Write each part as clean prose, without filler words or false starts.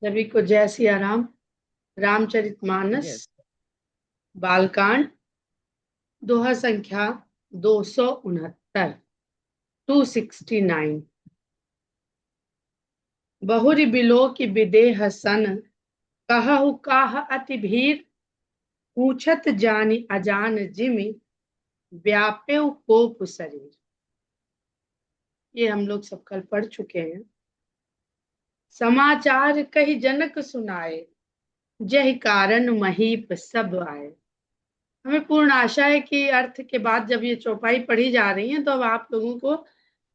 सभी को जय सिया राम। रामचरितमानस यस। बालकांड दोहा संख्या 269, 269। बहुरी बिलो की विदेह सन, कहहु काह अति भीर, पूछत जानि अजान जिमि, व्यापेउ कोप शरीर। ये हम लोग सब कल पढ़ चुके हैं। समाचार कही जनक सुनाए, जहि कारण महीप सब आए। हमें पूर्ण आशा है कि अर्थ के बाद जब ये चौपाई पढ़ी जा रही है तो अब आप लोगों को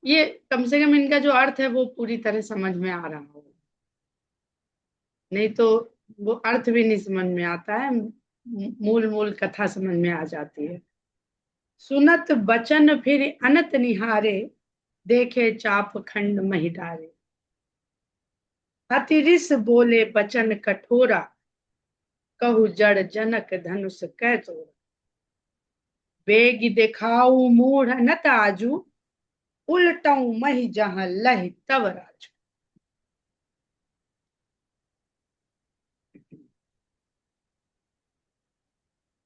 ये कम से कम इनका जो अर्थ है वो पूरी तरह समझ में आ रहा होगा। नहीं तो वो अर्थ भी नहीं समझ में आता है, मूल मूल कथा समझ में आ जाती है। सुनत बचन फिर अनत निहारे, देखे चाप खंड महि डारे। अतिरिस बोले बचन कठोरा, कहु जड़ जनक धनुष कै तोरा। बेग देखाऊ मूढ़ न ताजू, उलटऊ महि जहां लहि तव राजू।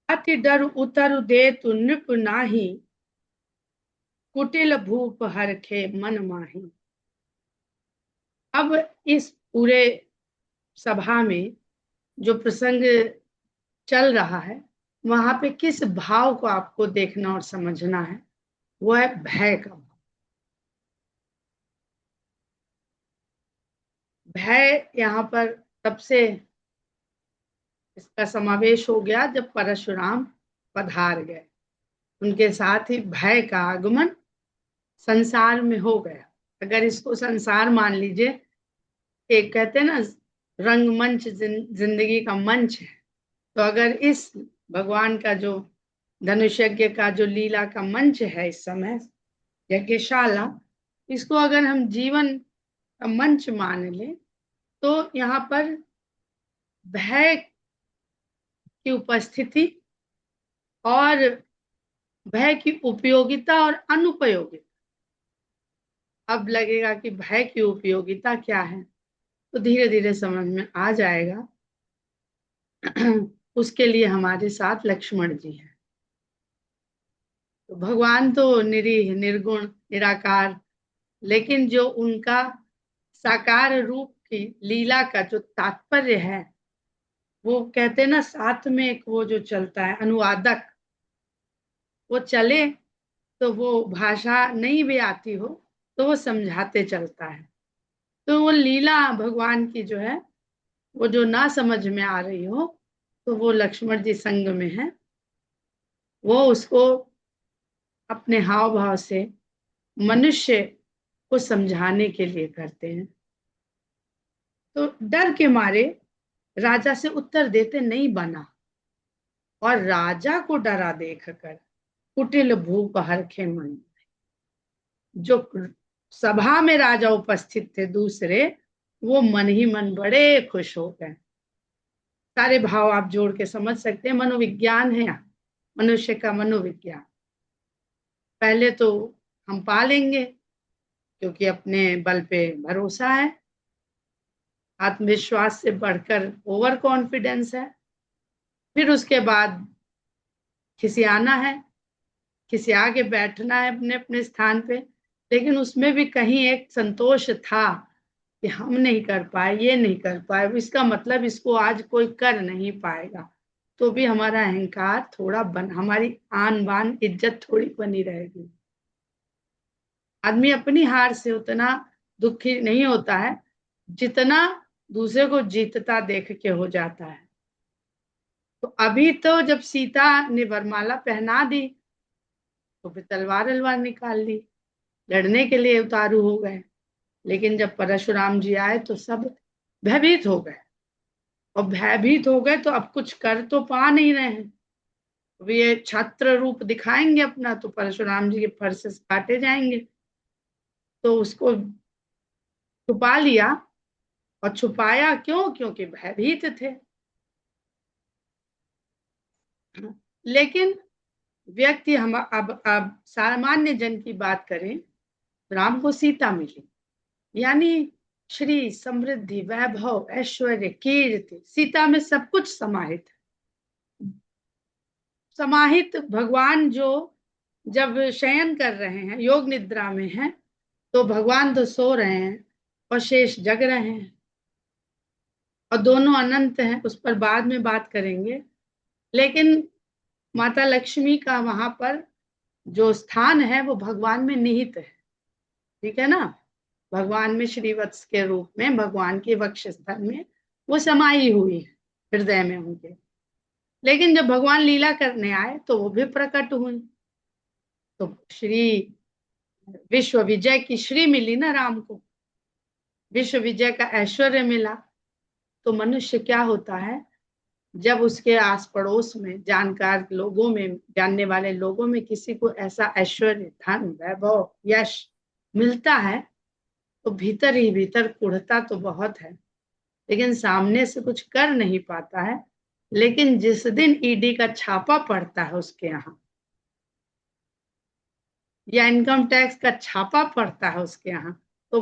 अति डर उतर दे तु नृप नाही, कुटिल भूप हरखे मन माही। अब इस पूरे सभा में जो प्रसंग चल रहा है वहां पे किस भाव को आपको देखना और समझना है, वो है भय का भाव। भय यहाँ पर तब से इसका समावेश हो गया जब परशुराम पधार गए। उनके साथ ही भय का आगमन संसार में हो गया। अगर इसको संसार मान लीजिए, एक कहते हैं ना रंगमंच जिंदगी का मंच है, तो अगर इस भगवान का जो धनुष यज्ञ का जो लीला का मंच है इस समय यज्ञशाला, इसको अगर हम जीवन का मंच मान लें तो यहाँ पर भय की उपस्थिति और भय की उपयोगिता और अनुपयोगिता, अब लगेगा कि भय की उपयोगिता क्या है तो धीरे धीरे समझ में आ जाएगा। उसके लिए हमारे साथ लक्ष्मण जी हैं। तो भगवान तो निरीह निर्गुण निराकार, लेकिन जो उनका साकार रूप की लीला का जो तात्पर्य है, वो कहते हैं ना साथ में एक वो जो चलता है अनुवादक, वो चले तो वो भाषा नहीं भी आती हो तो वो समझाते चलता है। तो वो लीला भगवान की जो है वो जो ना समझ में आ रही हो तो वो लक्ष्मण जी संग में है, वो उसको अपने हाव भाव से मनुष्य को समझाने के लिए करते हैं। तो डर के मारे राजा से उत्तर देते नहीं बना, और राजा को डरा देखकर कुटिल भूप हरखे मन। जो सभा में राजा उपस्थित थे दूसरे, वो मन ही मन बड़े खुश हो गए। सारे भाव आप जोड़ के समझ सकते हैं, मनोविज्ञान है यहाँ, मनुष्य का मनोविज्ञान। पहले तो हम पा लेंगे क्योंकि अपने बल पे भरोसा है, आत्मविश्वास से बढ़कर ओवर कॉन्फिडेंस है। फिर उसके बाद खिसियाना है, खिसिया के बैठना है अपने अपने स्थान पे, लेकिन उसमें भी कहीं एक संतोष था कि हम नहीं कर पाए, ये नहीं कर पाए, इसका मतलब इसको आज कोई कर नहीं पाएगा, तो भी हमारा अहंकार थोड़ा हमारी आन बान इज्जत थोड़ी बनी रहेगी। आदमी अपनी हार से उतना दुखी नहीं होता है जितना दूसरे को जीतता देख के हो जाता है। तो अभी तो जब सीता ने वरमाला पहना दी तो फिर तलवार अलवार निकाल ली, लड़ने के लिए उतारू हो गए। लेकिन जब परशुराम जी आए तो सब भयभीत हो गए, और भयभीत हो गए तो अब कुछ कर तो पा नहीं रहे हैं। अब ये छात्र रूप दिखाएंगे अपना तो परशुराम जी के फर से काटे जाएंगे, तो उसको छुपा लिया। और छुपाया क्यों? क्योंकि भयभीत थे। लेकिन व्यक्ति हम अब सामान्य जन की बात करें, राम को सीता मिली, यानी श्री, समृद्धि, वैभव, ऐश्वर्य, कीर्ति, सीता में सब कुछ समाहित। समाहित भगवान जो जब शयन कर रहे हैं, योग निद्रा में हैं, तो भगवान तो सो रहे हैं और शेष जग रहे हैं, और दोनों अनंत हैं, उस पर बाद में बात करेंगे। लेकिन माता लक्ष्मी का वहां पर जो स्थान है वो भगवान में निहित है, ठीक है ना। भगवान में श्रीवत्स के रूप में, भगवान के वक्ष स्थल में वो समाई हुई है, हृदय में उनके। लेकिन जब भगवान लीला करने आए तो वो भी प्रकट हुई, तो श्री विश्व विजय की श्री मिली ना राम को, विश्व विजय का ऐश्वर्य मिला। तो मनुष्य क्या होता है, जब उसके आस पड़ोस में जानकार लोगों में, जानने वाले लोगों में किसी को ऐसा ऐश्वर्य, धन, वैभव, यश मिलता है, तो भीतर ही भीतर कुढ़ता तो बहुत है, लेकिन सामने से कुछ कर नहीं पाता है। लेकिन जिस दिन ईडी का छापा पड़ता है उसके यहाँ, या इनकम टैक्स का छापा पड़ता है उसके यहाँ, तो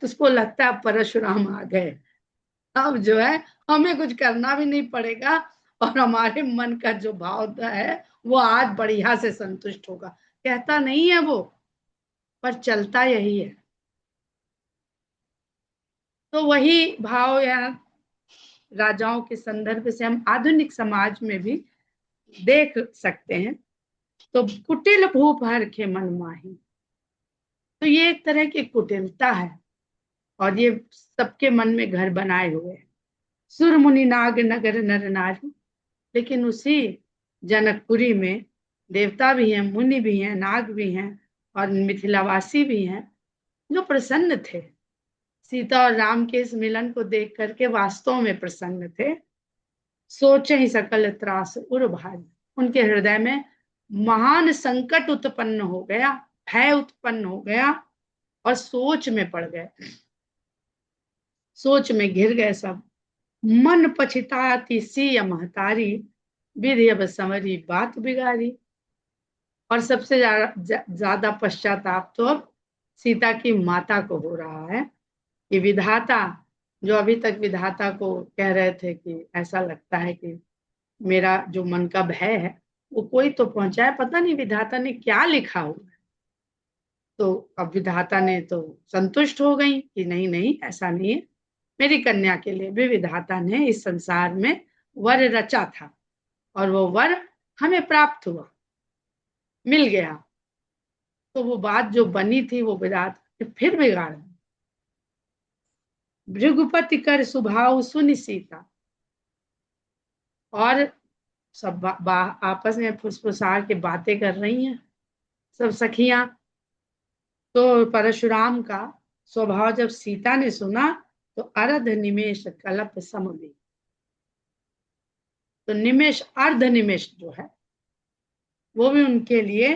उसको लगता है परशुराम आ गए, अब जो है हमें कुछ करना भी नहीं पड़ेगा, और हमारे मन का जो भाव है वो आज बढ़िया से संतुष्ट होगा। कहता नहीं है वो, पर चलता यही है। तो वही भाव यहाँ राजाओं के संदर्भ से हम आधुनिक समाज में भी देख सकते हैं। तो कुटिल भूप हरखे मन माही, तो ये एक तरह की कुटिलता है, और ये सबके मन में घर बनाए हुए है। सुर मुनि नाग नगर नर नारी, लेकिन उसी जनकपुरी में देवता भी हैं, मुनि भी हैं, नाग भी हैं, और मिथिलावासी भी हैं, जो प्रसन्न थे सीता और राम के इस मिलन को देख करके, वास्तव में प्रसन्न थे। सोचे ही सकल त्रास उर भारी, उनके हृदय में महान संकट उत्पन्न हो गया, भय उत्पन्न हो गया, और सोच में पड़ गए, सोच में घिर गए सब। मन पछताती सी महतारी, विधि अब संवरी बात बिगाड़ी। और सबसे ज्यादा पश्चाताप तो अब सीता की माता को हो रहा है कि विधाता, जो अभी तक विधाता को कह रहे थे कि ऐसा लगता है कि मेरा जो मन का भय है वो कोई तो पहुंचाए, पता नहीं विधाता ने क्या लिखा हुआ है। तो अब विधाता ने तो संतुष्ट हो गई कि नहीं नहीं, ऐसा नहीं है, मेरी कन्या के लिए भी विधाता ने इस संसार में वर रचा था, और वो वर हमें प्राप्त हुआ, मिल गया। तो वो बात जो बनी थी वो विधाता ने फिर बिगाड़ दी। भृगुपति कर सुभाव सुनि सीता, और सब आपस में फुसफुसा के बातें कर रही हैं सब सखियां। तो परशुराम का स्वभाव जब सीता ने सुना, तो अर्ध निमेष कल्प सम में, तो निमेष, अर्ध निमेष जो है वो भी उनके लिए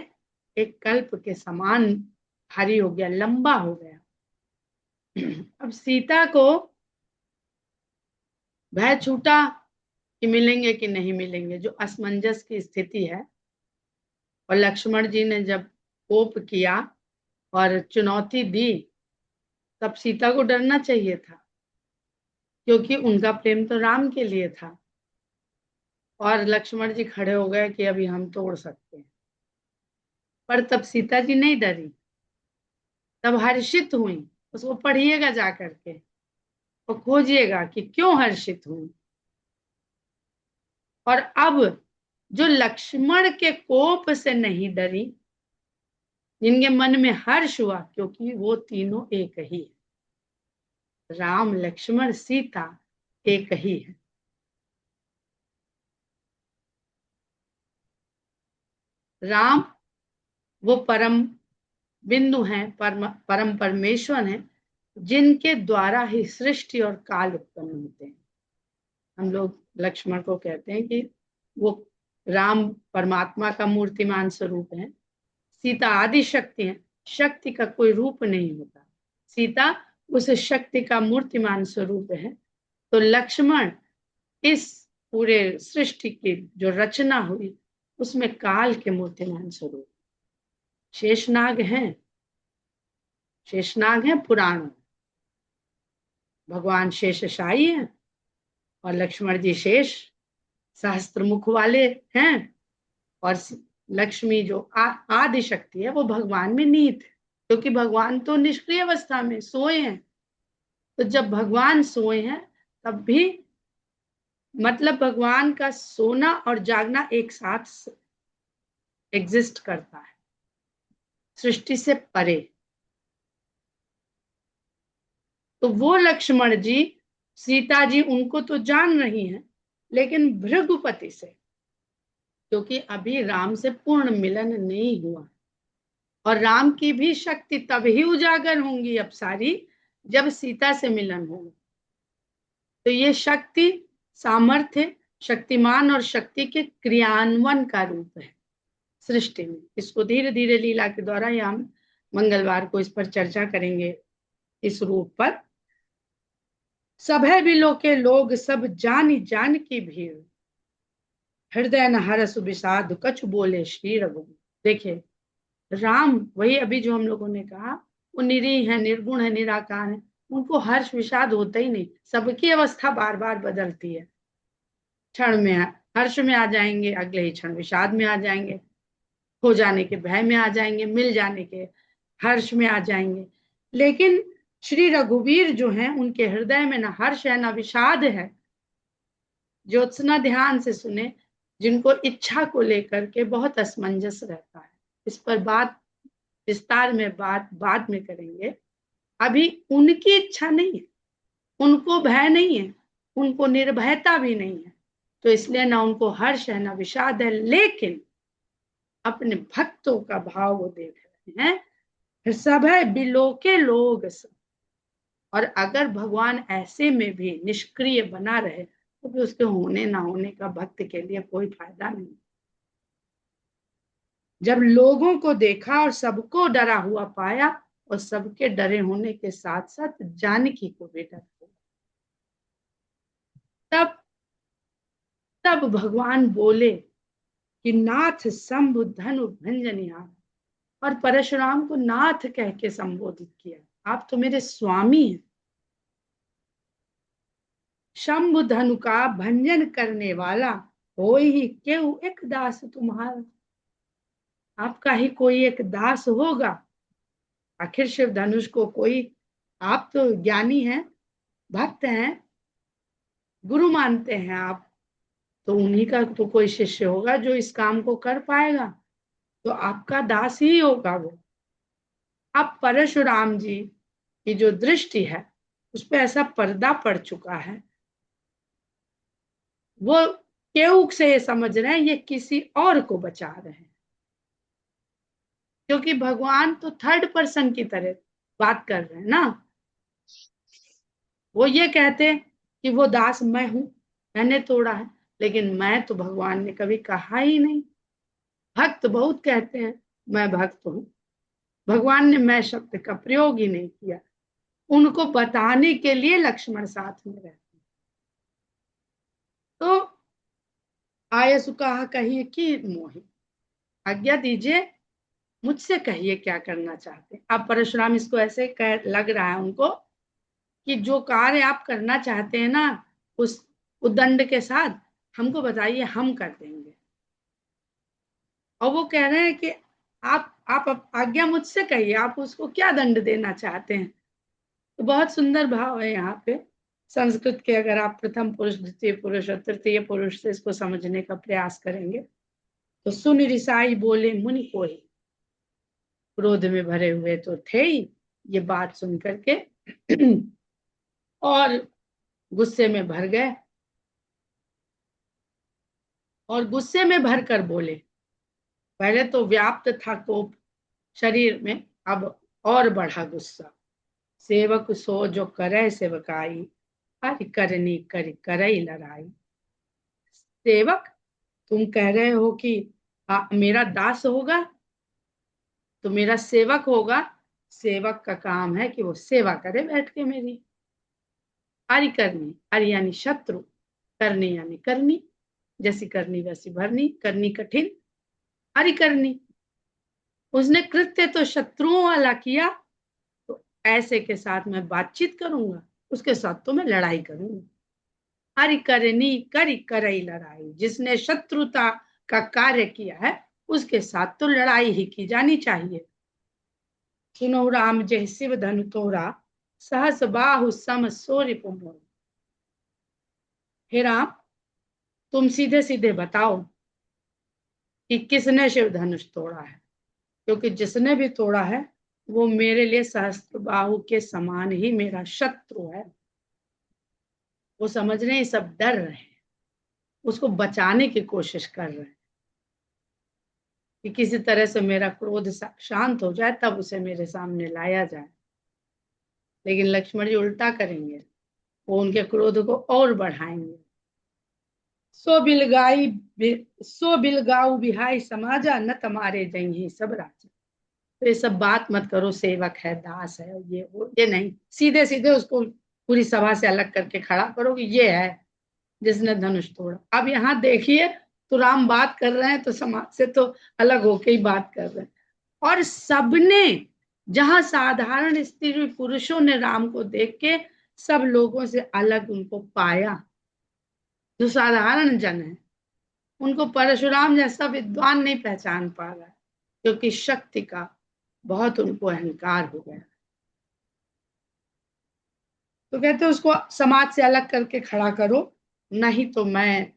एक कल्प के समान भारी हो गया, लंबा हो गया। अब सीता को भय छूटा कि मिलेंगे कि नहीं मिलेंगे, जो असमंजस की स्थिति है। और लक्ष्मण जी ने जब कोप किया और चुनौती दी, तब सीता को डरना चाहिए था, क्योंकि उनका प्रेम तो राम के लिए था। और लक्ष्मण जी खड़े हो गए कि अभी हम तोड़ सकते हैं, पर तब सीता जी नहीं डरी, तब हर्षित हुई। उसको पढ़िएगा जा करके और खोजिएगा कि क्यों हर्षित हुई। और अब जो लक्ष्मण के कोप से नहीं डरी, जिनके मन में हर्ष हुआ, क्योंकि वो तीनों एक ही है, राम लक्ष्मण सीता एक ही है। राम वो परम बिंदु हैं, परम परमेश्वर हैं, जिनके द्वारा ही सृष्टि और काल उत्पन्न होते हैं। हम लोग लक्ष्मण को कहते हैं कि वो राम परमात्मा का मूर्तिमान स्वरूप है, सीता आदि शक्ति है, शक्ति का कोई रूप नहीं होता, सीता उस शक्ति का मूर्तिमान स्वरूप है। तो लक्ष्मण इस पूरे सृष्टि की जो रचना हुई उसमें काल के मूर्तिमान स्वरूप। शेषनाग हैं, शेषनाग हैं पुराण, भगवान शेषशायी हैं और लक्ष्मण जी शेष सहस्त्र मुख वाले हैं, और लक्ष्मी जो आदि शक्ति है वो भगवान में नीत है, क्योंकि भगवान तो निष्क्रिय अवस्था में सोए हैं। तो जब भगवान सोए हैं तब भी मतलब भगवान का सोना और जागना एक साथ एग्जिस्ट करता है, सृष्टि से परे। तो वो लक्ष्मण जी, सीता जी उनको तो जान रही हैं, लेकिन भृगुपति से, क्योंकि अभी राम से पूर्ण मिलन नहीं हुआ, और राम की भी शक्ति तभी उजागर होंगी अब सारी जब सीता से मिलन होगा। तो ये शक्ति, सामर्थ्य, शक्तिमान और शक्ति के क्रियान्वयन का रूप है सृष्टि में। इसको धीरे धीरे लीला के द्वारा, या हम मंगलवार को इस पर चर्चा करेंगे, इस रूप पर। सभे बिलो के लोग सब जान जान की भीड़, हृदय न हरस विषाद कछु बोले श्री रघुवीर। देखिए राम, वही अभी जो हम लोगों ने कहा, वो निरीह है, निर्गुण है, निराकार है, उनको हर्ष विषाद होता ही नहीं। सबकी अवस्था बार बार बदलती है, क्षण में हर्ष में आ जाएंगे, अगले ही क्षण विषाद में आ जाएंगे, खो जाने के भय में आ जाएंगे, मिल जाने के हर्ष में आ जाएंगे। लेकिन श्री रघुवीर जो हैं, उनके हृदय में ना हर्ष है ना विषाद है। ज्योत्सना ध्यान से सुने, जिनको इच्छा को लेकर के बहुत असमंजस रहता है। इस पर बात विस्तार में बात बाद में करेंगे। अभी उनकी इच्छा नहीं है, उनको भय नहीं है, उनको निर्भयता भी नहीं है, तो इसलिए ना उनको हर्ष है ना विषाद है। लेकिन अपने भक्तों का भाव वो देख रहे हैं, सब है बिलो के लोग सब। और अगर भगवान ऐसे में भी निष्क्रिय बना रहे तो भी उसके होने ना होने का भक्त के लिए कोई फायदा नहीं। जब लोगों को देखा और सबको डरा हुआ पाया, और सबके डरे होने के साथ साथ जानकी को भी डर हुआ, तब तब भगवान बोले कि नाथ शंभु धनु भंजनिया, और परशुराम को नाथ कह के संबोधित किया। आप तो मेरे स्वामी हैं। शंभु धनु का भंजन करने वाला हो ही क्यों एक दास तुम्हारा। आपका ही कोई एक दास होगा। आखिर शिव धनुष को कोई, आप तो ज्ञानी हैं, भक्त हैं, गुरु मानते हैं आप, तो उन्हीं का तो कोई शिष्य होगा जो इस काम को कर पाएगा, तो आपका दास ही होगा वो। अब परशुराम जी की जो दृष्टि है उस पर ऐसा पर्दा पड़ चुका है, वो केऊक से ये समझ रहे हैं ये किसी और को बचा रहे हैं, क्योंकि भगवान तो थर्ड पर्सन की तरह बात कर रहे हैं ना। वो ये कहते कि वो दास मैं हूं, मैंने तोड़ा है, लेकिन मैं तो भगवान ने कभी कहा ही नहीं। भक्त बहुत कहते हैं मैं भक्त हूं, भगवान ने मैं शब्द का प्रयोग ही नहीं किया। उनको बताने के लिए लक्ष्मण साथ में रहते। तो आयसु कहा कहिए कि मोहि, आज्ञा दीजिए, मुझसे कहिए क्या करना चाहते हैं। अब परशुराम इसको ऐसे लग रहा है उनको कि जो कार्य आप करना चाहते हैं ना, उस उद्दंड के साथ हमको बताइए, हम कर देंगे। और वो कह रहे हैं कि आप आज्ञा मुझसे कहिए, आप उसको क्या दंड देना चाहते हैं। तो बहुत सुंदर भाव है यहाँ पे। संस्कृत के अगर आप प्रथम पुरुष, द्वितीय पुरुष और तृतीय पुरुष से इसको समझने का प्रयास करेंगे तो सुन रिसाई बोले मुनि कोई, क्रोध में भरे हुए तो थे ही, ये बात सुन करके और गुस्से में भर गए, और गुस्से में भर कर बोले। पहले तो व्याप्त था कोप शरीर में, अब और बढ़ा गुस्सा। सेवक सो जो करे सेवकाई, हरि करनी कर करई लड़ाई। सेवक, तुम कह रहे हो कि मेरा दास होगा तो मेरा सेवक होगा। सेवक का काम है कि वो सेवा करे बैठ के मेरी। हरि करनी, हरि यानी शत्रु, करनी यानी करनी, जैसी करनी वैसी भरनी, करनी कठिन, हरि करनी। उसने कृत्य तो शत्रुओं वाला किया, तो ऐसे के साथ मैं बातचीत करूंगा। उसके साथ तो मैं लड़ाई करूंगी। हरि करनी करी करई लड़ाई, जिसने शत्रुता का कार्य किया है उसके साथ तो लड़ाई ही की जानी चाहिए। सुनो राम जय शिव धनु तोरा, सहस बाहु सम सोरि पुमोर। हे राम, तुम सीधे सीधे बताओ कि किसने शिव धनुष तोड़ा है, क्योंकि जिसने भी तोड़ा है वो मेरे लिए सहस्त्र बाहु के समान ही मेरा शत्रु है। वो समझ रहे हैं, सब डर रहे हैं, उसको बचाने की कोशिश कर रहे हैं कि किसी तरह से मेरा क्रोध शांत हो जाए, तब उसे मेरे सामने लाया जाए। लेकिन लक्ष्मण जी उल्टा करेंगे, वो उनके क्रोध को और बढ़ाएंगे। सो बिलगाऊ बिहाई समाजा, न तुम्हारे जही सब राजा। तो ये सब बात मत करो, सेवक है, दास है, ये वो, ये नहीं, सीधे सीधे उसको पूरी सभा से अलग करके खड़ा करो कि ये है जिसने धनुष तोड़ा। अब यहाँ देखिए, तो राम बात कर रहे हैं तो समाज से तो अलग होके ही बात कर रहे हैं। और सबने, जहां साधारण स्त्री पुरुषों ने राम को देख के सब लोगों से अलग उनको पाया, जो साधारण जन है उनको परशुराम जैसा विद्वान नहीं पहचान पा रहा है, क्योंकि शक्ति का बहुत उनको अहंकार हो गया। तो कहते उसको समाज से अलग करके खड़ा करो, नहीं तो मैं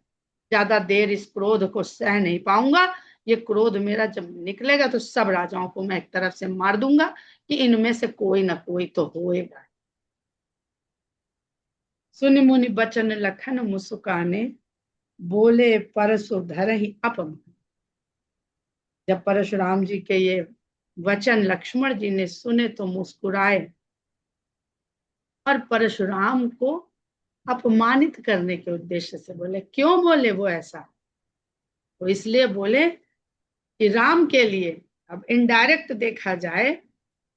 ज्यादा देर इस क्रोध को सह नहीं पाऊंगा। ये क्रोध मेरा जब निकलेगा तो सब राजाओं को मैं एक तरफ से मार दूंगा कि इनमें से कोई ना कोई तो होएगा। सुनि मुनि बचन लखन मुस्काने, बोले परसु धरहि अपम। जब परशुराम जी के ये वचन लक्ष्मण जी ने सुने तो मुस्कुराए, और परशुराम को अपमानित करने के उद्देश्य से बोले। क्यों बोले वो ऐसा? तो इसलिए बोले कि राम के लिए, अब इनडायरेक्ट देखा जाए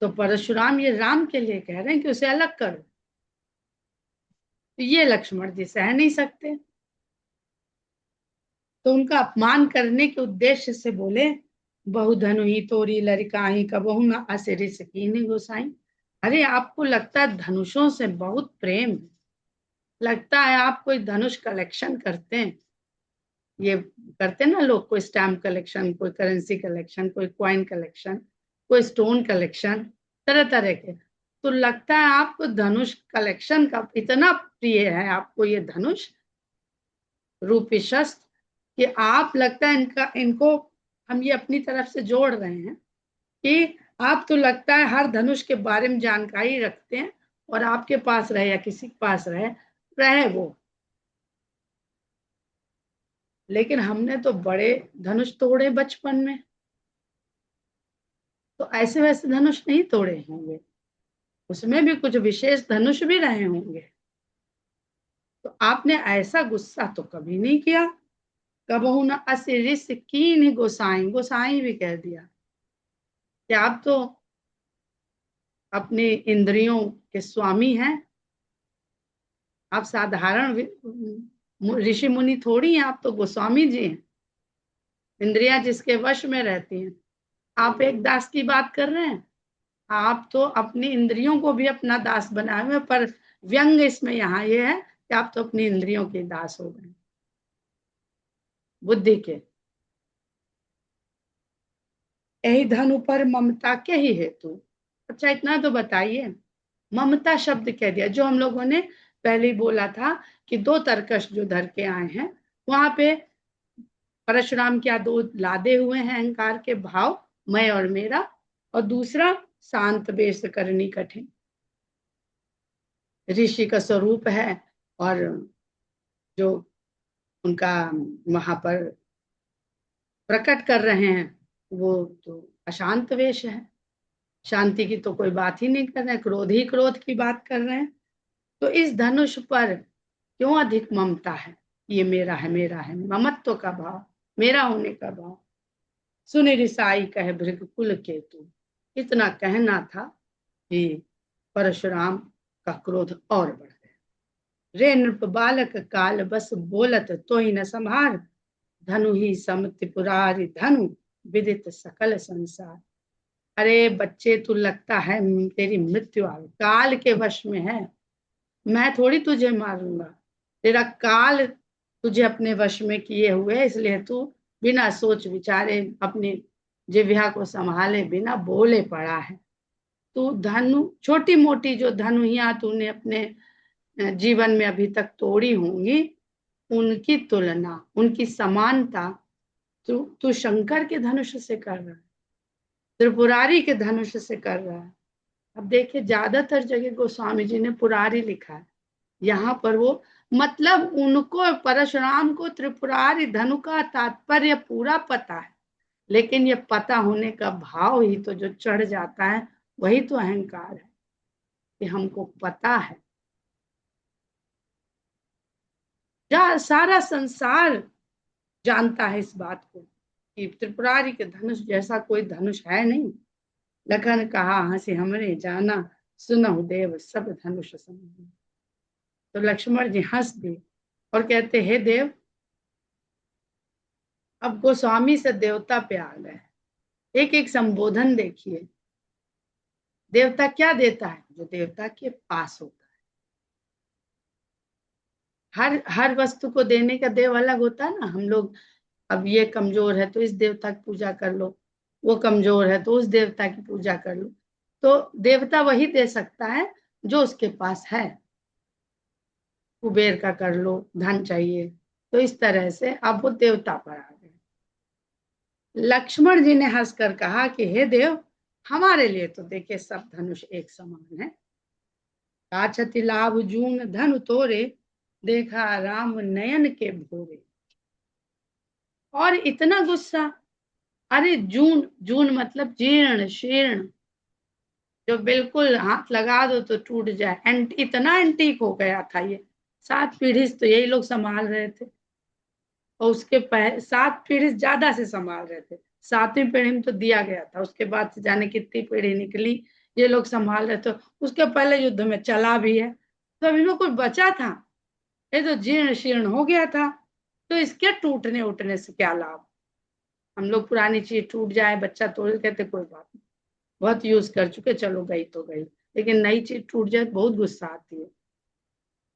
तो परशुराम ये राम के लिए कह रहे हैं कि उसे अलग करो। तो ये लक्ष्मण जी सह नहीं सकते, तो उनका अपमान करने के उद्देश्य से बोले, बहु धनु ही तोरी लड़काही कबहू न असिरि सकीनी गोसाई। अरे आपको लगता है धनुषों से बहुत प्रेम है, लगता है आप कोई धनुष कलेक्शन करते हैं। ये करते हैं ना लोग, कोई स्टैम्प कलेक्शन, कोई करेंसी कलेक्शन, कोई कॉइन कलेक्शन, कोई स्टोन कलेक्शन, तरह तरह के। तो लगता है आपको धनुष कलेक्शन का इतना प्रिय है, आपको ये धनुष रूपी शस्त्र, कि आप, लगता है इनको हम ये अपनी तरफ से जोड़ रहे हैं कि आप तो लगता है हर धनुष के बारे में जानकारी रखते हैं, और आपके पास रहे या किसी के पास रहे वो। लेकिन हमने तो बड़े धनुष तोड़े बचपन में, तो ऐसे वैसे धनुष नहीं तोड़े होंगे, उसमें भी कुछ विशेष धनुष भी रहे होंगे। तो आपने ऐसा गुस्सा तो कभी नहीं किया। कबहू न असिरिस कीन गोसाई, गोसाई भी कह दिया कि आप तो अपने इंद्रियों के स्वामी हैं, आप साधारण ऋषि मुनि थोड़ी हैं, आप तो गोस्वामी जी हैं। इंद्रियां जिसके वश में रहती हैं, आप एक दास की बात कर रहे हैं। आप तो अपनी इंद्रियों को भी अपना दास बनाए हुए, पर व्यंग इसमें यहाँ ये है कि आप तो अपनी इंद्रियों के दास हो गए, बुद्धि के। यही धनु पर ममता के ही हेतु। अच्छा इतना तो बताइए, ममता शब्द कह दिया, जो हम लोगों ने पहले ही बोला था कि दो तर्कश जो धर के आए हैं, वहां पे परशुराम क्या दो लादे हुए हैं अहंकार के भाव, मैं और मेरा, और दूसरा शांत वेश करनी कठिन, ऋषि का स्वरूप है, और जो उनका वहां पर प्रकट कर रहे हैं वो तो अशांत वेश है। शांति की तो कोई बात ही नहीं कर रहे हैं, क्रोध ही क्रोध की बात कर रहे हैं। तो इस धनुष पर क्यों अधिक ममता है? ये मेरा है, मेरा है, ममत्व का भाव, मेरा होने का भाव। सुनि रिसाई कहे भृगकुल केतु। इतना कहना था कि परशुराम का क्रोध और बढ़ गया। रे नृप बालक काल बस बोलत तो ही न संभार, धनु ही सम त्रिपुरारि धनु विदित सकल संसार। अरे बच्चे, तू लगता है तेरी मृत्यु आ काल के वश में है, मैं थोड़ी तुझे मारूंगा, तेरा काल तुझे अपने वश में किए हुए, इसलिए तू बिना सोच विचारे अपनी जिह्वा को संभाले बिना बोले पड़ा है। तू धनु, छोटी मोटी जो धनुहियां तूने अपने जीवन में अभी तक तोड़ी होंगी, उनकी तुलना, उनकी समानता तू तू शंकर के धनुष से कर रहा है, त्रिपुरारी के धनुष से कर रहा है। अब देखिए, ज्यादातर जगह गोस्वामी जी ने पुरारी लिखा है, यहाँ पर वो, मतलब उनको, परशुराम को त्रिपुरारी धनु का तात्पर्य पूरा पता है, लेकिन ये पता होने का भाव ही तो जो चढ़ जाता है, वही तो अहंकार है कि हमको पता है। सारा संसार जानता है इस बात को कि त्रिपुरारी के धनुष जैसा कोई धनुष है नहीं। लखन कहा हंसी हमरे जाना, सुनहु देव सब धनुष समान। तो लक्ष्मण जी हंस दिए और कहते, हे देव, अब गोस्वामी से देवता पे आ गए। एक एक संबोधन देखिए, देवता क्या देता है, जो देवता के पास होता है। हर हर वस्तु को देने का देव अलग होता है ना। हम लोग, अब ये कमजोर है तो इस देवता की पूजा कर लो, वो कमजोर है तो उस देवता की पूजा कर लो। तो देवता वही दे सकता है जो उसके पास है। कुबेर का कर लो, धन चाहिए, तो इस तरह से अब वो देवता पर आ गए। लक्ष्मण जी ने हंसकर कहा कि हे देव, हमारे लिए तो देखिए सब धनुष एक समान है। काछति लाभ जून धनु तोरे, देखा राम नयन के भोरे। और इतना गुस्सा, अरे जून, जून मतलब जीर्ण शीर्ण, जो बिल्कुल हाथ लगा दो तो टूट जाए, इतना एंटीक हो गया था ये। 7 पीढ़ी तो यही लोग संभाल रहे थे, और उसके 7 पीढ़ी ज्यादा से संभाल रहे थे। 7वीं पीढ़ी में तो दिया गया था, उसके बाद से जाने कितनी पीढ़ी निकली, ये लोग संभाल रहे थे। उसके पहले युद्ध में चला भी है, तो अभी में कुछ बचा था? ये तो जीर्ण शीर्ण हो गया था, तो इसके टूटने उठने से क्या लाभ। हम लोग पुरानी चीज टूट जाए, बच्चा तोड़, कहते कोई बात नहीं, बहुत यूज कर चुके, चलो गई तो गई। लेकिन नई चीज टूट जाए तो बहुत गुस्सा आती है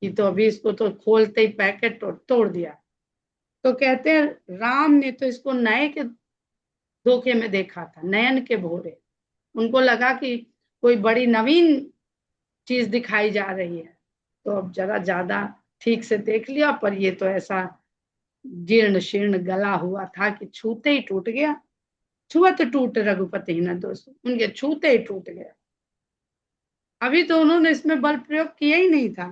कि तो अभी इसको तो खोलते ही पैकेट तोड़ दिया। तो कहते हैं राम ने तो इसको नए के धोखे में देखा था, नयन के भोरे। उनको लगा कि कोई बड़ी नवीन चीज दिखाई जा रही है, तो अब जरा ज्यादा ठीक से देख लिया, पर ये तो ऐसा जीर्ण शीर्ण गला हुआ था कि छूते ही टूट गया। छुअत टूट रघुपति न दोस्तों, उनके छूते ही टूट गया। अभी तो उन्होंने इसमें बल प्रयोग किया ही नहीं था।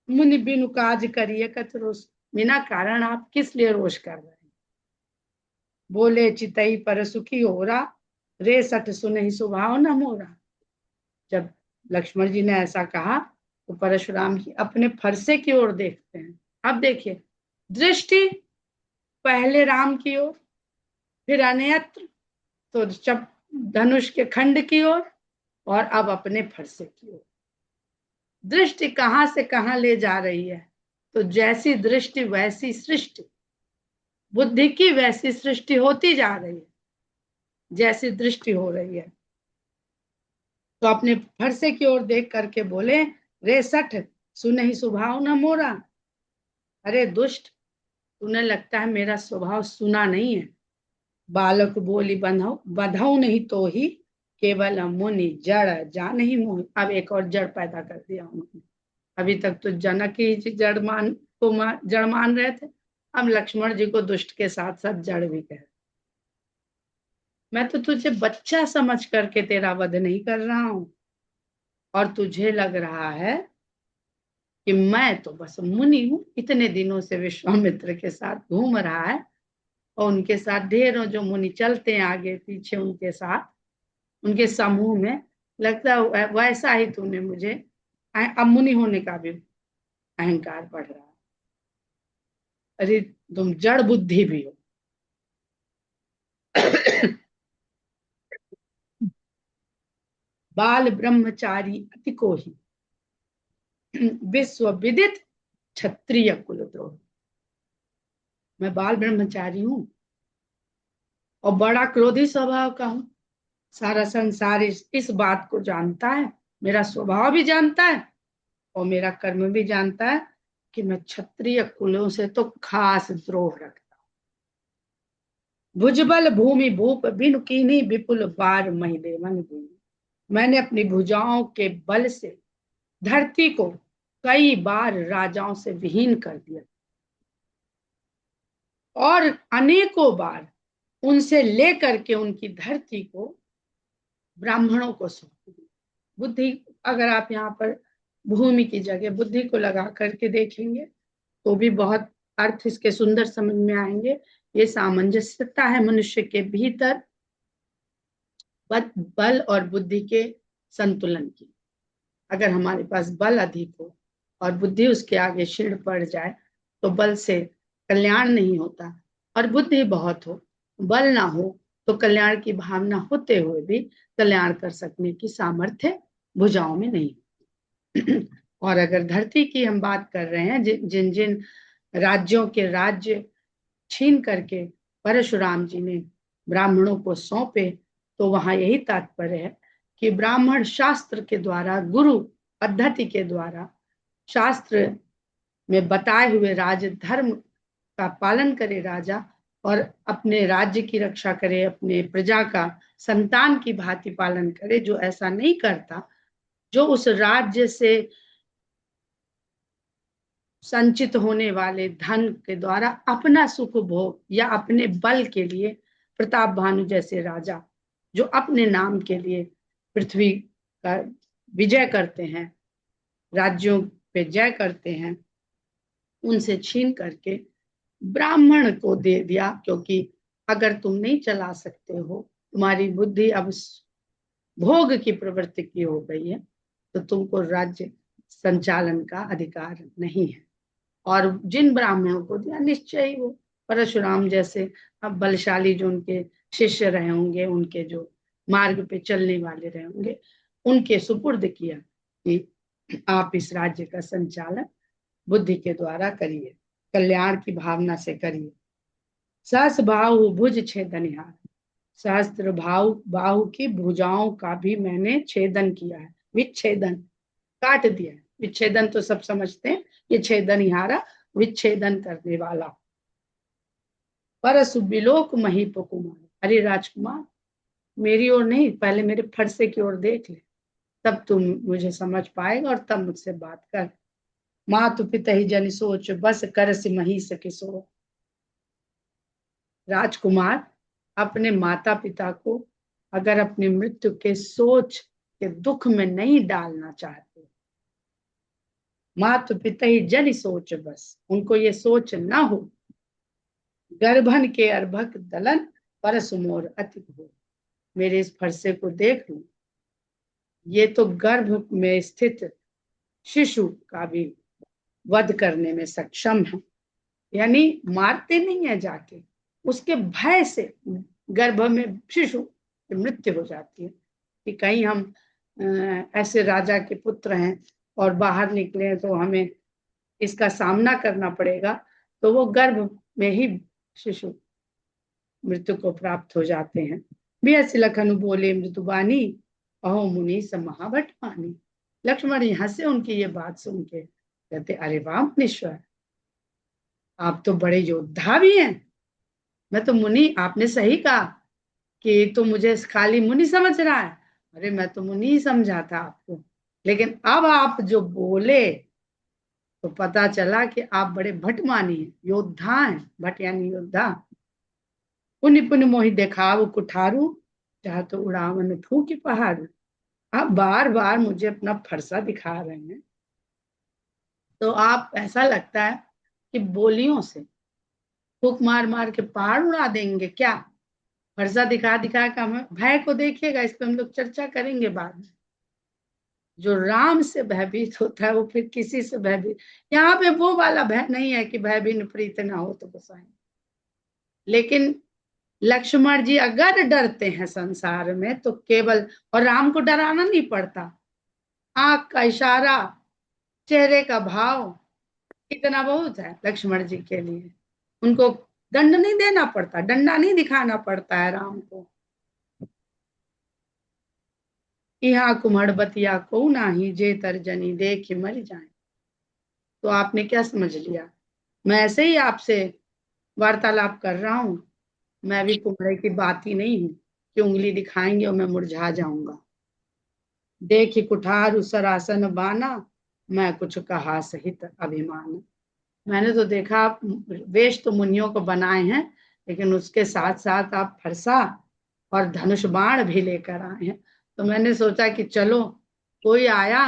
मुनि बिनु काज करिए कत रोष, बिना कारण आप किस लिए रोष कर रहे हैं। बोले चितई पर सुखी होरा, रे सठ सुनहि स्वभाव न मोरा। जब लक्ष्मण जी ने ऐसा कहा, तो परशुराम जी अपने फरसे की ओर देखते हैं। अब देखिए, दृष्टि पहले राम की ओर, फिर अन्यत्र, तो जब धनुष के खंड की ओर, और अब अपने फरसे की ओर। दृष्टि कहां से कहां ले जा रही है, तो जैसी दृष्टि वैसी सृष्टि, बुद्धि की वैसी सृष्टि होती जा रही है, जैसी दृष्टि हो रही है। तो अपने फरसे की ओर देख करके बोले, रे सठ सुनहि स्वभाव न मोरा। अरे दुष्ट, तुम्हें लगता है मेरा स्वभाव सुना नहीं है। बालक बोली बंधो बधौ नहीं तो ही, केवल मुनि जड़ जा नहीं मोह। अब एक और जड़ पैदा कर दिया उन्होंने। अभी तक तो जनक ही जड़ मान रहे थे, अब लक्ष्मण जी को दुष्ट के साथ साथ जड़ भी कह। मैं तो तुझे बच्चा समझ करके तेरा वध नहीं कर रहा हूं, और तुझे लग रहा है कि मैं तो बस मुनि हूं, इतने दिनों से विश्वामित्र के साथ घूम रहा है, और उनके साथ ढेरों जो मुनि चलते हैं आगे पीछे उनके साथ, उनके समूह में, लगता है वैसा ही तूने मुझे, अब मुनि होने का भी अहंकार बढ़ रहा है। अरे तुम जड़ बुद्धि भी हो। बाल ब्रह्मचारी अति को ही, विश्व विदित क्षत्रिय कुलद्रोही। मैं बाल ब्रह्मचारी हूँ और बड़ा क्रोधी स्वभाव का हूँ। सारा संसार इस बात को जानता है, मेरा स्वभाव भी जानता है, और मेरा कर्म भी जानता है कि मैं क्षत्रिय कुलों से तो खास द्रोह रखता हूं। भुजबल भूमि भूप बिनु कीन्ही विपुल बार महि देवन भूमि। मैंने अपनी भुजाओं के बल से धरती को कई बार राजाओं से विहीन कर दिया और अनेकों बार उनसे लेकर के उनकी धरती को ब्राह्मणों को सौंप दी। बुद्धि, अगर आप यहाँ पर भूमि की जगह बुद्धि को लगा करके देखेंगे तो भी बहुत अर्थ इसके सुंदर समझ में आएंगे। ये सामंजस्यता है मनुष्य के भीतर बल और बुद्धि के संतुलन की। अगर हमारे पास बल अधिक हो और बुद्धि उसके आगे क्षीण पड़ जाए तो बल से कल्याण नहीं होता, और बुद्धि बहुत हो बल ना हो तो कल्याण की भावना होते हुए भी कल्याण कर सकने की सामर्थ्य भुजाओं में नहीं। और अगर धरती की हम बात कर रहे हैं, जिन जिन राज्यों के राज्य छीन करके परशुराम जी ने ब्राह्मणों को सौंपे, तो वहां यही तात्पर्य है कि ब्राह्मण शास्त्र के द्वारा, गुरु पद्धति के द्वारा, शास्त्र में बताए हुए राज धर्म का पालन करे राजा, और अपने राज्य की रक्षा करे, अपने प्रजा का संतान की भांति पालन करे। जो ऐसा नहीं करता, जो उस राज्य से संचित होने वाले धन के द्वारा अपना सुख भोग या अपने बल के लिए, प्रताप भानु जैसे राजा जो अपने नाम के लिए पृथ्वी का विजय करते हैं, राज्यों पे जय करते हैं, उनसे छीन करके ब्राह्मण को दे दिया। क्योंकि अगर तुम नहीं चला सकते हो, तुम्हारी बुद्धि अब भोग की प्रवृत्ति की हो गई है, तो तुमको राज्य संचालन का अधिकार नहीं है। और जिन ब्राह्मणों को दिया, निश्चय ही वो परशुराम जैसे अब बलशाली जो उनके शिष्य रहे होंगे, उनके जो मार्ग पे चलने वाले रहे होंगे, उनके सुपुर्द किया कि आप इस राज्य का संचालन बुद्धि के द्वारा करिए, कल्याण की भावना से करिए। सहस बाहु भुज छेदनिहार, सहस्त्र बाहु की भुजाओं का भी मैंने छेदन किया है, विच्छेदन, काट दिया है। विच्छेदन तो सब समझते हैं, ये छेदनिहारा विच्छेदन करने वाला। परसु बिलोक महीप कुमार, अरे राजकुमार मेरी ओर नहीं, पहले मेरे फरसे की ओर देख ले, तब तुम मुझे समझ पाएगा और तब मुझसे बात कर। मातु पिता ही जन सोच, बस करस महिष किशोर। राजकुमार अपने माता पिता को अगर अपनी मृत्यु के सोच के दुख में नहीं डालना चाहते, मातु पिता ही जन सोच, बस उनको ये सोच ना हो, गर्भन के अर्भक दलन परस मोर अति हो। मेरे इस फरसे को देख लो, ये तो गर्भ में स्थित शिशु का भी वध करने में सक्षम है। यानी मारते नहीं है जाके, उसके भय से गर्भ में शिशु की मृत्यु हो जाती है कि कहीं हम ऐसे राजा के पुत्र हैं और बाहर निकले हैं तो हमें इसका सामना करना पड़ेगा, तो वो गर्भ में ही शिशु मृत्यु को प्राप्त हो जाते हैं। बियस लखन बोले मृदुबानी, अहो मुनि सब महाभट पानी। लक्ष्मण यहाँ से उनकी ये बात सुन के कहते, अरे वाह मुनीश्वर, आप तो बड़े योद्धा भी हैं। मैं तो मुनि, आपने सही कहा कि तो मुझे खाली मुनि समझ रहा है। अरे मैं तो मुनि ही समझा था आपको, लेकिन अब आप जो बोले तो पता चला कि आप बड़े भटमानी हैं, योद्धा हैं। भट यानी योद्धा। पुण्य पुण्य मोहि देखाव कुठारू, चाहे तो उड़ावन फूकी पहाड़। आप बार बार मुझे अपना फरसा दिखा रहे हैं, तो आप ऐसा लगता है कि बोलियों से फूक मार मार के पहाड़ उड़ा देंगे क्या। फरसा दिखा दिखा के हमें भय को देखिएगा, इस पर हम लोग चर्चा करेंगे बाद में। जो राम से भयभीत होता है वो फिर किसी से भयभीत, यहाँ पे वो वाला भय नहीं है कि भय बिन प्रीत ना हो तो गोसाई। लेकिन लक्ष्मण जी अगर डरते हैं संसार में तो केवल, और राम को डराना नहीं पड़ता, आंख का इशारा, चेहरे का भाव, इतना बहुत है लक्ष्मण जी के लिए। उनको दंड नहीं देना पड़ता, डंडा नहीं दिखाना पड़ता है राम को। यहाँ कुम्हड़ बतिया को नाही, जे तर्जनी देख मर जाए। तो आपने क्या समझ लिया? मैं ऐसे ही आपसे वार्तालाप कर रहा हूं। मैं भी कुम्हड़े की बात ही नहीं हूं कि उंगली दिखाएंगे और मैं मुरझा जाऊंगा। देखी कुठार सरासन बाना, मैं कुछ कहा सहित अभिमान। मैंने तो देखा वेश तो मुनियों को बनाए हैं, लेकिन उसके साथ साथ आप फरसा और धनुष बाण भी लेकर आए हैं। तो मैंने सोचा कि चलो कोई आया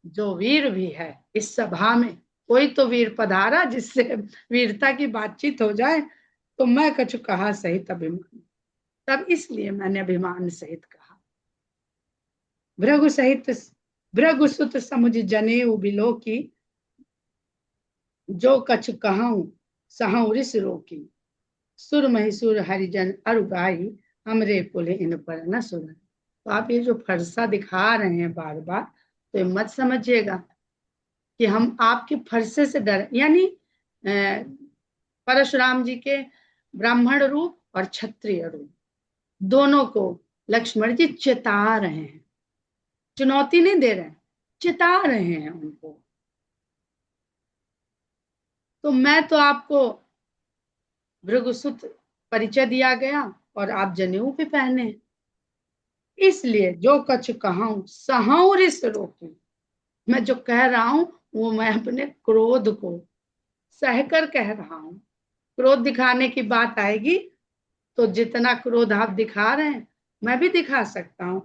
जो वीर भी है इस सभा में, कोई तो वीर पधारा जिससे वीरता की बातचीत हो जाए। तो मैं कछु कहा सहित अभिमान, तब इसलिए मैंने अभिमान सहित कहा। भृगु सहित भृगु सुत समुझ जनेऊ बिलो की, जो कछ कहूँ सहु रिस रोकी। सुर महिसुर हरिजन अरुगाई, हमरे कुल इन पर न सुन। तो आप ये जो फरसा दिखा रहे हैं बार बार, तो ये मत समझिएगा कि हम आपके फरसे से डर, यानी परशुराम जी के ब्राह्मण रूप और क्षत्रिय रूप दोनों को लक्ष्मण जी चेता रहे हैं, चुनौती नहीं दे रहे हैं, चेता रहे हैं उनको। तो मैं तो आपको भृगुसुत परिचय दिया गया और आप जनेऊ भी पहने, इसलिए जो कछ कहूं सहु रिस रोकी। मैं जो कह रहा हूं वो मैं अपने क्रोध को सहकर कह रहा हूं। क्रोध दिखाने की बात आएगी तो जितना क्रोध आप दिखा रहे हैं मैं भी दिखा सकता हूं,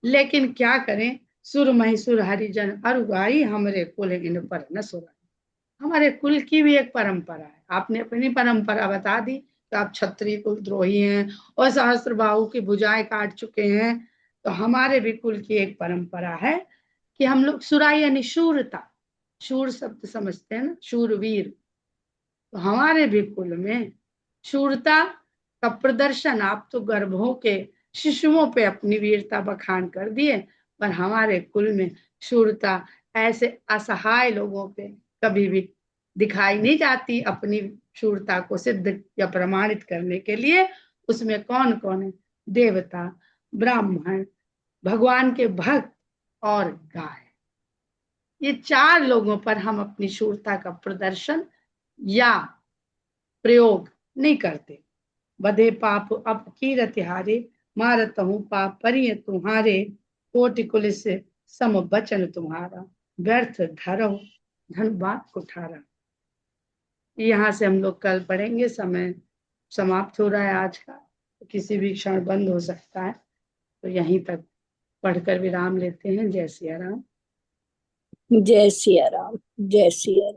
लेकिन क्या करें, सुर महिसुर हरिजन अरुगाई, हमरे कुल इन पर न सुराई। हमारे कुल की भी एक परंपरा है। आपने अपनी परंपरा बता दी कि आप क्षत्रिय कुल द्रोही हैं और सहस्त्रबाहु की भुजाएं काट चुके हैं। तो हमारे भी कुल की एक परंपरा है कि हम लोग सुराई यानी शूरता, शूर शब्द समझते हैं ना, शूरवीर। तो हमारे भी कुल में शूरता का प्रदर्शन, आप तो गर्भों के शिशुओं पे अपनी वीरता बखान कर दिए, पर हमारे कुल में शूरता ऐसे असहाय लोगों पे कभी भी दिखाई नहीं जाती। अपनी शूरता को सिद्ध या प्रमाणित करने के लिए उसमें कौन कौन है? देवता, ब्राह्मण, भगवान के भक्त और गाय, ये चार लोगों पर हम अपनी शूरता का प्रदर्शन या प्रयोग नहीं करते। बधे पाप अप कीरत हारे, मारत हूँ पाप परिय तुम्हारे, कोटि कुल से सम बचन तुम्हारा, व्यर्थ धरो धन बात कुठारा। यहाँ से हम लोग कल पढ़ेंगे। समय समाप्त हो रहा है आज का, तो किसी भी क्षण बंद हो सकता है, तो यहीं तक पढ़कर विराम लेते हैं। जय सिया राम। जय सिया राम। जय सिया राम।